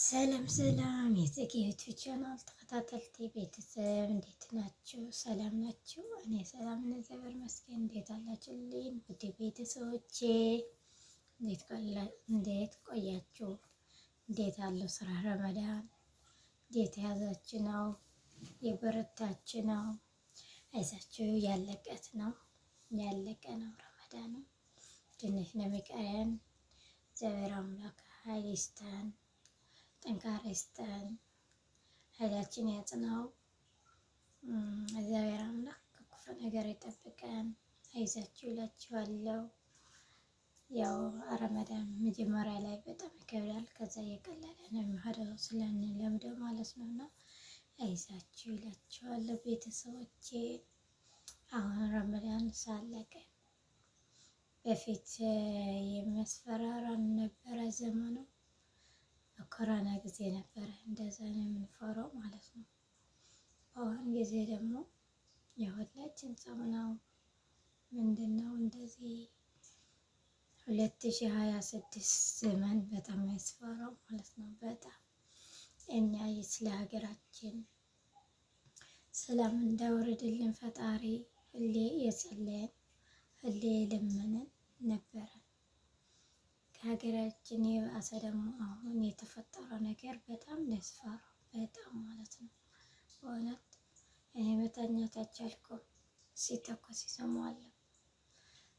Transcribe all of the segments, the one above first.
ሰላም ሰላም የጽጌ ዩቲዩብ ቻናል ተከታታዮች ቤተሰብ እንዴት ናችሁ? ሰላም ናችሁ? እኔ ሰላም ነኝ፣ እግዚአብሔር ይመስገን። እንዴት አላችሁልኝ? ውድ ቤተሰቦቼ እንዴት ቆያችሁ? እንዴት አለው ስራ? ረመዳን እንዴት ያዛችሁ ነው? የበረታች ነው? አይዛችሁ ያለቀ ነው ረመዳኑ ትንሽ ነው የሚቀረን። እግዚአብሔር አምላክ ኃይል ይስጠን፣ ጠንካራ ይስጠን፣ ኃይላችን ያጽናው። እግዚአብሔር አምላክ ከክፉ ነገር ይጠብቀን። አይዛችሁ እላችኋለሁ። ያው ረመዳን መጀመሪያ ላይ በጣም ይከብዳል፣ ከዛ እየቀለለ ነው የሚሄደው ስለምንለምደው ማለት ነው። እና አይዛችሁ እላችኋለሁ ቤተሰቦቼ። አሁን ረመዳን ሳለቀ በፊት የሚያስፈራራን ነበረ ዘመኑ። በኮሮና ጊዜ ነበረ እንደዛ ነው የምንፈራው ማለት ነው። በአሁን ጊዜ ደግሞ የሁላችን ጾም ነው። ምንድነው እንደዚህ 2026 ዘመን በጣም ያስፈራው ማለት ነው። በጣም እኛ ስለ ሀገራችን ሰላም እንዳወረድልን ፈጣሪ ሁሌ የጸለየን ሁሌ የለመነን ነበረ። ከሀገራችን የባሰ ደግሞ አሁን የተፈጠረው ነገር በጣም ያስፈራው፣ በጣም ማለት ነው። በእውነት እኔ መተኛት አልቻልኩም። ሲተኮስ ይሰማዋለሁ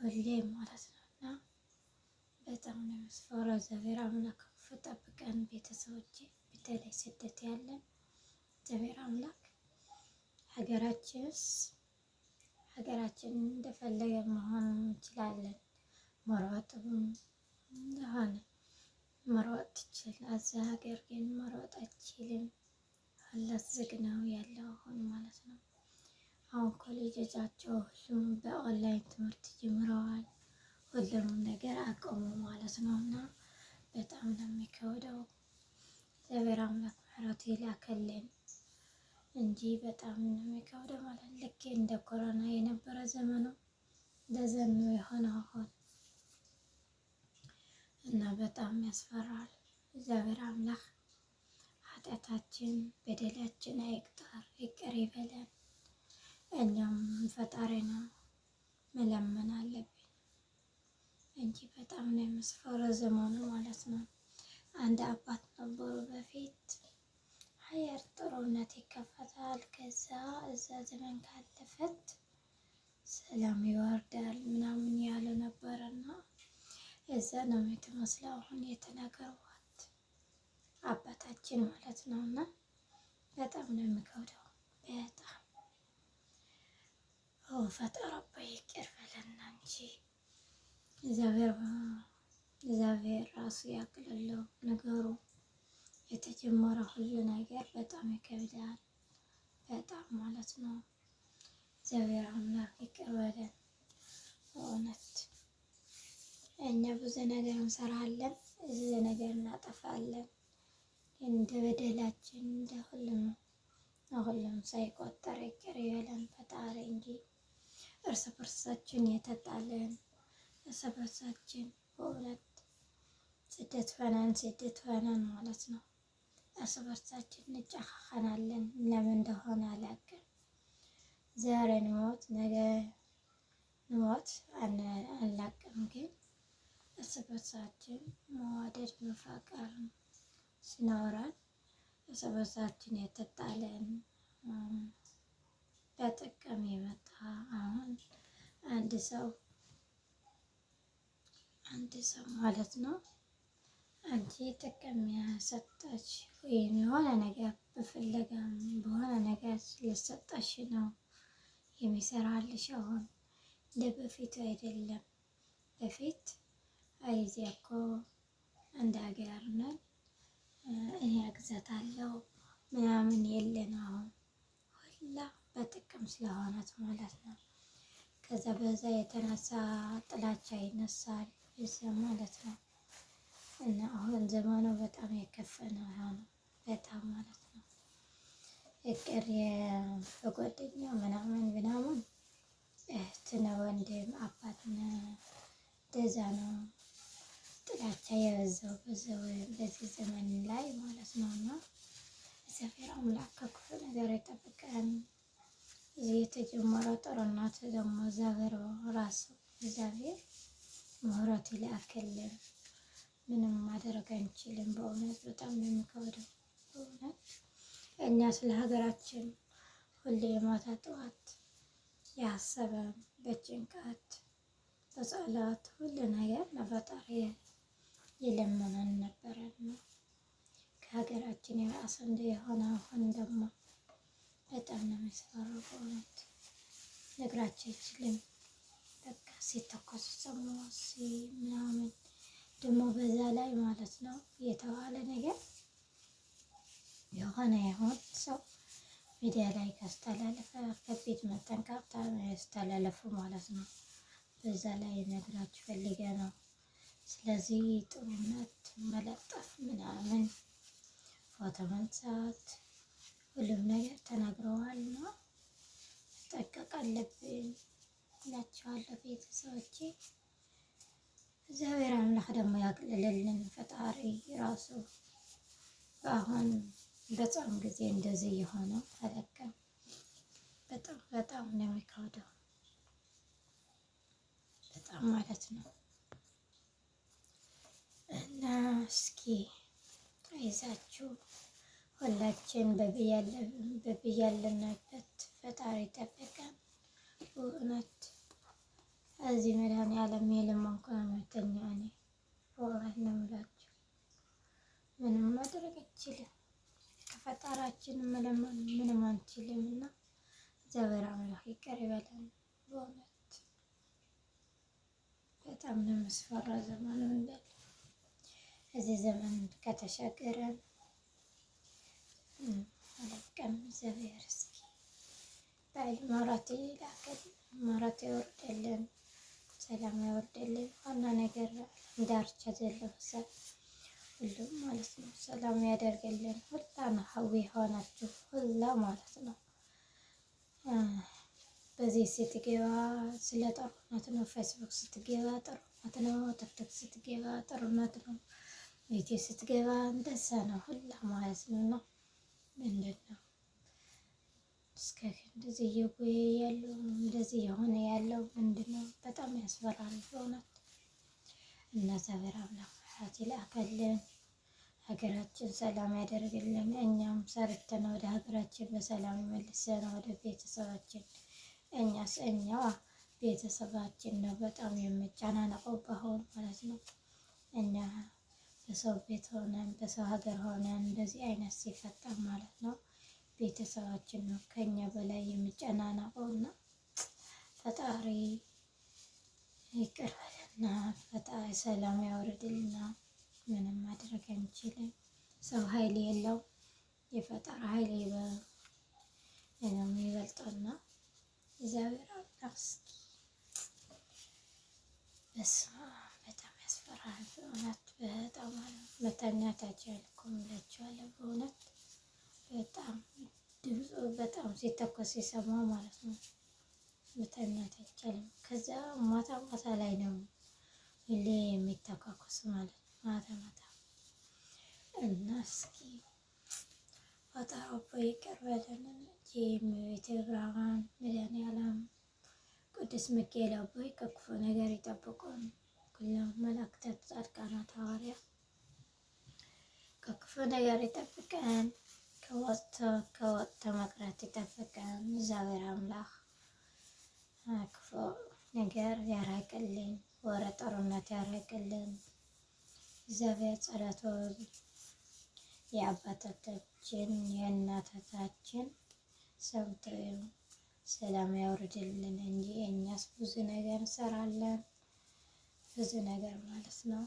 ሁሌ ማለት ነው። እና በጣም ነው የሚያስፈራው። እግዚአብሔር አምላክ ክፉ ጠብቀን ቤተሰቦቼ፣ በተለይ ስደት ያለን እግዚአብሔር አምላክ ሀገራችን እንደፈለገ መሆን እንችላለን። መሮጥም እንደሆነ መሮጥ ትችላለህ። እዛ ሀገር ግን መሮጥ አትችልም። አላህ ዝግ ነው ያለው አሁን ማለት ነው። አሁን ኮሌጆቻቸው ሁሉም በኦንላይን ትምህርት ጀምረዋል። ሁሉም ነገር አቆሙ ማለት ነው። እና በጣም ነው የሚከብደው። እግዚአብሔር አምላክ ምሕረቱ ይላከልን እንጂ በጣም ነው የሚከብደው ማለት ልክ እንደ ኮሮና የነበረ ዘመኑ እንደዛ ነው የሆነው አሁን እና በጣም ያስፈራል። እግዚአብሔር አምላክ ኃጢአታችን በደላችን አይቅጠር፣ ይቅር ይበለን። እኛም ፈጣሪ ነው መለመን አለብን እንጂ በጣም ነው የሚያስፈራው ዘመኑ ማለት ነው። አንድ አባት ነበሩ በፊት ሀያር ጥሩነት ይከፈታል፣ ከዛ እዛ ዘመን ካለፈት ሰላም ይወርዳል ምናምን ያለ ነበረና እዛ ነው የምትመስለው አሁን የተናገሯት አባታችን ማለት ነው። እና በጣም ነው የሚከብደው። በጣም ፈጣሪ አባይ ይቅር በለን እንጂ እግዚአብሔር ራሱ ያቅልለው ነገሩ። የተጀመረ ሁሉ ነገር በጣም ይከብዳል፣ በጣም ማለት ነው። እግዚአብሔር አምላክ ይቅር በለን በእውነት። እኛ ብዙ ነገር እንሰራለን፣ ብዙ ነገር እናጠፋለን። እንደ በደላችን እንደ ሁሉም ሳይቆጠር ይቅር ይበለን ፈጣሪ እንጂ እርስ በርሳችን የተጣለን እርስ በርሳችን በእውነት ስደት ሆነን ማለት ነው። እርስ በርሳችን እንጨካከናለን። ለምን እንደሆነ አላውቅም። ዛሬ እንሞት ነገ እንሞት አናውቅም፣ ግን እርስ በርሳችን መዋደድ መፋቀር ሲኖረን እርስ በርሳችን የተጣለን በጥቅም የመጣ አሁን አንድ ሰው ማለት ነው አንቺ ጥቅም ያሰጠች ወይም የሆነ ነገር በፍለጋም በሆነ ነገር ስለሰጠሽ ነው የሚሰራልሽ። አሁን እንደ በፊቱ አይደለም። በፊት እዚያ እኮ እንደ ሀገር ነን እኔ አግዛታለሁ ምናምን የለን። አሁን ሁላ በጥቅም ስለሆነት ማለት ነው። ከዛ በዛ የተነሳ ጥላቻ ይነሳል እዛ ማለት ነው። እና አሁን ዘመኑ በጣም የከፋ ነው አሁን በጣም ማለት ነው። ፍቅር በጓደኛ ምናምን እህት ነው ወንድም አባት ነው እንደዛ ነው ጥላቻ የበዛው በዚህ ዘመን ላይ ማለት ነው። እና እግዚአብሔር አምላክ ከክፉ ነገር ይጠብቀን። እዚህ የተጀመረው ጦርነት ደግሞ እግዚአብሔር ራሱ እግዚአብሔር ምሕረት ይላክልን። ምንም ማድረግ አንችልም። በእውነት በጣም ነው የሚከብደው። በእውነት እኛ ስለ ሀገራችን ሁሌ ማታ ጠዋት ያሰበን በጭንቀት በጸሎት ሁሉ ነገር ለፈጣሪ የለመነን ነበረና ከሀገራችን የራስ የሆነ አሁን ደግሞ በጣም ነው የሚያስፈራው። በእውነት ነግራቸው አይችልም። በቃ ሲተኮስ ሰሙ ምናምን ደግሞ በዛ ላይ ማለት ነው የተባለ ነገር የሆነ ሰው ሚዲያ ላይ ካስተላለፈ ከቤት መጠንቀቅ ያስተላለፉ ማለት ነው። በዛ ላይ ነግራችሁ ፈልገ ነው። ስለዚህ ጥሩነት መለጠፍ ምናምን ፎቶ መንሳት ሁሉም ነገር ተናግረዋል እና መጠንቀቅ አለብን እላቸዋለሁ ቤተሰቦቼ። እግዚአብሔር አምላክ ደግሞ ያቅልልልን ፈጣሪ ራሱ። አሁን በጣም ጊዜ እንደዚህ የሆነው ተለቀም በጣም ነው የሚከብደው። በጣም ማለት ነው። እና እስኪ አይዛችሁ ሁላችን በብያለንበት ፈጣሪ ጠበቀን። በእውነት እዚህ መድኃኒዓለም የለመንኩ ነው የምተኛ እኔ በእውነት ነው የምላችሁ። ምንም ማድረግ አይችልም። ከፈጣሪያችን መለመን ምንም አንችልም እና እግዚአብሔር አምላክ ይቅር ይበለን። በእውነት በጣም ነው የሚያስፈራ ዘመኑ እንዳለ። እዚህ ዘመን ከተሻገረን አለቀም። እግዚአብሔር እስኪ በኃይል ምሕረት ይላክልን፣ ምሕረት ያወርድልን፣ ሰላም ያወርድልን። ዋና ነገር ዳርቻ ዘለፈ ሁሉም ማለት ነው ሰላም ያደርግልን። ሁላን ሀዊ ሆናችሁ ሁላ ማለት ነው። በዚህ ስትገባ ስለ ጦርነት ነው፣ ፌስቡክ ስትገባ ጦርነት ነው፣ ቲክቶክ ስትገባ ጦርነት ነው፣ ዩቲዩብ ስትገባ እንደዛ ነው ሁላ ማለት ነው። ምንድን ነው እስከ እንደዚህ እየቆየ ያለው እንደዚህ የሆነ ያለው ምንድን ነው? በጣም ያስፈራል በእውነት። እና እግዚአብሔር አምላክ ምሕረት ይላክልን፣ ሀገራችን ሰላም ያደርግልን። እኛም ሰርተን ወደ ሀገራችን በሰላም መልሰን ወደ ቤተሰባችን። እኛዋ ቤተሰባችን ነው በጣም የሚጨናነቀው በአሁን ማለት ነው። እኛ በሰው ቤት ሆነን በሰው ሀገር ሆነን እንደዚህ አይነት ሲፈጠር ማለት ነው ቤተሰባችን ነው ከኛ በላይ የሚጨናነቀው እና ፈጣሪ ይቅር በልና ፈጣሪ ሰላም ያወርድልና። ምንም ማድረግ አንችልም። ሰው ኃይል የለው፣ የፈጣሪ ኃይል የሚበልጠውና እግዚአብሔር አምላክ እስኪ በስመ አብ በጣም ያስፈራል በእውነት። በጣም መተኛት አልቻልኩም እላችኋለሁ በእውነት። በጣም ድምፁ በጣም ሲተኮስ ሲሰማ ማለት ነው መተኛት አይቻልም። ከዛ ማታ ላይ ነው ሁሌ የሚተኳኮስ ማለት ነው ማታ እና እስኪ ፈጣሪ ይቅር በለን እንጂ እመቤቴ ብርሃን መድኃኒዓለም ቅዱስ ሚካኤል አቦይ ከክፉ ነገር ይጠብቁን። ሁሉም መላእክታት ጻድቃናት ሐዋርያት ከክፉ ነገር ይጠብቀን። ከወጥቶ መቅረት ይጠብቀን። እግዚአብሔር አምላክ ክፉ ነገር ያራቅልን፣ ወረ ጦርነት ያራቅልን። እግዚአብሔር ጸሎቶ የአባቶቻችን የእናቶቻችን ሰምቶ ሰላም ያወርድልን እንጂ እኛስ ብዙ ነገር እንሰራለን፣ ብዙ ነገር ማለት ነው።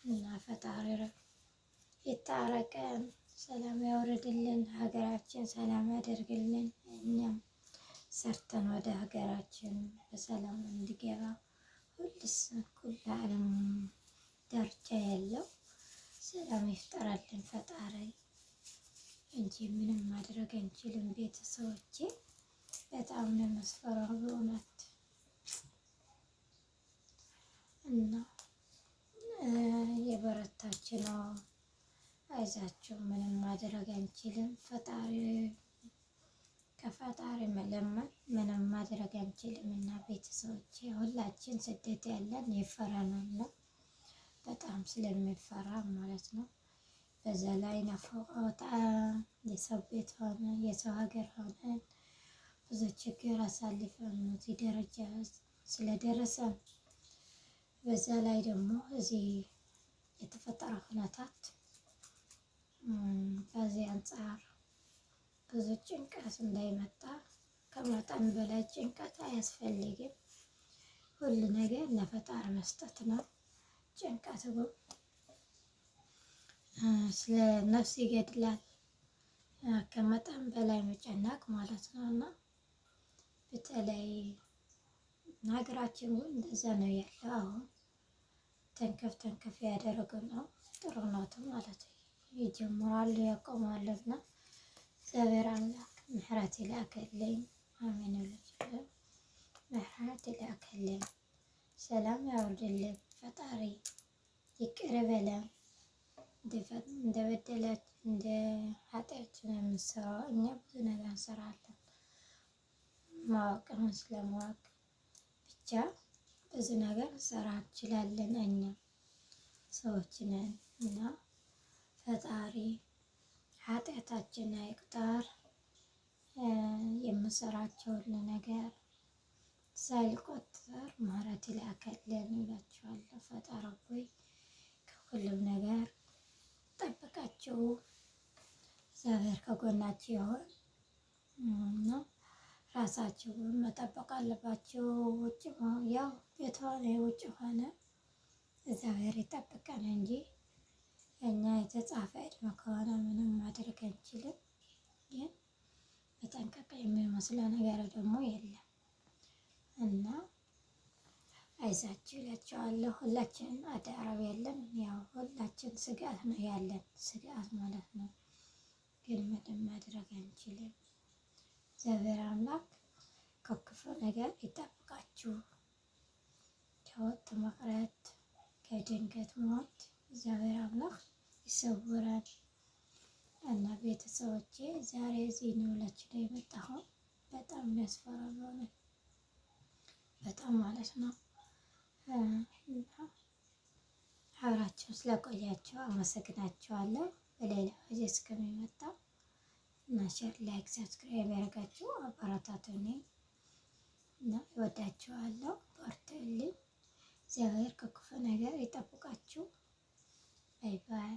እና ፈጣሪ ይታረቀን፣ ሰላም ያወርድልን፣ ሀገራችን ሰላም ያደርግልን። እኛም ሰርተን ወደ ሀገራችን በሰላም እንዲገባ ሁሉ ዓለም ዳርቻ ያለው ሰላም ይፍጠራልን ፈጣሪ እንጂ ምንም ማድረግ አንችልም። ቤተሰቦቼ በጣም ነው የሚያስፈራው በእውነት። እና የበረታች ነው። አይዛችሁ፣ ምንም ማድረግ አንችልም። ከፈጣሪ መለመን ምንም ማድረግ አንችልም። እና ቤተሰቦች ሁላችን ስደት ያለን የፈራነው ነው፣ በጣም ስለሚፈራ ማለት ነው። በዛ ላይ ናፍቆት፣ የሰው ቤት ሆነ የሰው ሀገር ሆነን ብዙ ችግር አሳልፈን እዚህ ደረጃ ስለደረሰ፣ በዛ ላይ ደግሞ እዚህ የተፈጠረ ሁነታት በዚህ አንጻር ብዙ ጭንቀት እንዳይመጣ፣ ከመጠን በላይ ጭንቀት አያስፈልግም። ሁሉ ነገር ለፈጣሪ መስጠት ነው። ጭንቀት ግን ስለ ነፍስ ይገድላል፣ ከመጠን በላይ መጨነቅ ማለት ነው። እና በተለይ ሀገራችን ግን እንደዛ ነው ያለው። አሁን ተንከፍ ያደረገ ነው ጦርነቱ ማለት ነው። ይጀምራሉ ያቆማሉና እግዚአብሔር አምላክ ምሕረት ይላክልኝ። አሜን። ምሕረት ይላክልኝ፣ ሰላም ያውርድልን ፈጣሪ፣ ይቅር በለን። እንደ በደላችን እንደ ኃጢአታችን የምንሰራው እኛ ብዙ ነገር እንሰራለን፣ ማወቅም ስለማወቅ ብቻ ብዙ ነገር እንሰራ እንችላለን። እኛ ሰዎች ነን እና ፈጣሪ ኃጢአታችን አይቁጠር። የምሰራቸውን ነገር ሳይቆጠር ምሕረት ይላክልን እላችኋለሁ። ፈጣሪ ሆይ ከሁሉም ነገር ጠብቃችሁ፣ እግዚአብሔር ከጎናችሁ ይሁን እና ራሳችሁን መጠበቅ አለባችሁ። ውጭ ያው ቤት ሆነ የውጭ ሆነ እግዚአብሔር ይጠብቀን እንጂ እኛ የተጻፈ ዕድሜ ከሆነ ምንም ማድረግ አንችልም። ግን መጠንቀቅ የሚመስለው ነገር ደግሞ የለም እና አይዛችሁ እላቸዋለሁ። ሁላችንም አዳራቢ ያለን ያው ሁላችን ስጋት ነው ያለን፣ ስጋት ማለት ነው። ግን ምንም ማድረግ አንችልም። እግዚአብሔር አምላክ ከክፉ ነገር ይጠብቃችሁ፣ ከወጥ መቅረት፣ ከድንገት ሞት እግዚአብሔር አምላክ ይሰውራል። እና ቤተሰቦቼ ዛሬ እዚህ ነው እላችሁ ላይ የመጣሁ። በጣም የሚያስፈራ በጣም ማለት ነው። አብራችሁ ስለቆያችሁ አመሰግናችኋለሁ። በሌላ ጊዜ እስከሚመጣ እና ሼር፣ ላይክ፣ ሰብስክራይብ ያደርጋችሁ አበረታቱኝ እና እወዳችኋለሁ። በርቱልኝ። እግዚአብሔር ከክፉ ነገር ይጠብቃችሁ። ባይ ባይ።